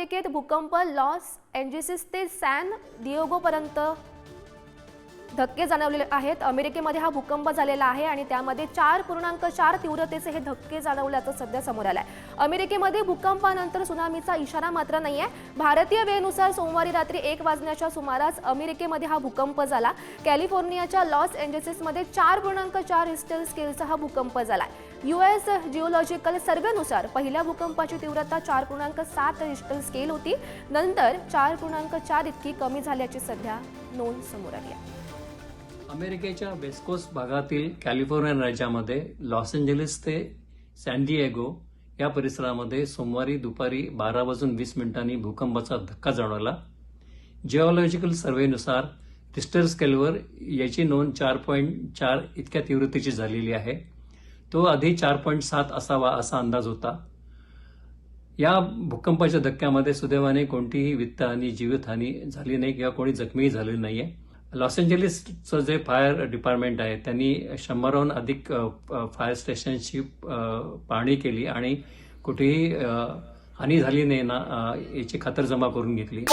अमेरिकेत भूकंप Los Angeles ते सॅन डिएगोपर्यंत धक्के जाणवलेले आहेत। अमेरिकेमध्ये हा भूकंप झालेला आहे आणि त्यामध्ये 4.4 तीव्रतेचे हे धक्के जाणवल्याचं सध्या समोर आलंय। अमेरिकेमध्ये भूकंपानंतर सुनामीचा इशारा मात्र नाहीये। भारतीय वेळेनुसार सोमवारी रात्री 1 वाजण्याच्या सुमारास अमेरिकेमध्ये हा भूकंप झाला। कॅलिफोर्नियाच्या लॉस एंजेलिसमध्ये 4.4 रिश्टर स्केलचा हा भूकंप झालाय। यूएस जिओलॉजिकल सर्व्हेनुसार पहिल्या भूकंपाची तीव्रता 4.7 रिश्टर स्केल होती, नंतर 4.4 इतकी कमी झाल्याची सध्या नोंद समोर आली आहे। अमेरिकेच्या वेस्ट कोस्ट भागातील कॅलिफोर्निया राज्यामध्ये लॉस एंजेलिस ते सॅन डिएगो या परिसरामध्ये सोमवारी दुपारी 12:20 भूकंपाचा धक्का जाणवला। जिओलॉजिकल सर्व्हेनुसार रिश्टर स्केलवर याची नोंद 4.4 इतक्या तीव्रतेची झालेली आहे। तो आधी 4.7 असावा असा अंदाज होता। या भूकंपाच्या धक्क्यामध्ये सुदैवाने कोणतीही वित्तहानी जीवितहानी झाली नाही किंवा कोणी जखमी झाले नाहीये। लॉस एंजेलिसचं जे फायर डिपार्टमेंट आहे त्यांनी 100हून अधिक फायर स्टेशनची पाहणी केली आणि कुठेही हानी झाली नाही ना याची खातरजमा करून घेतली।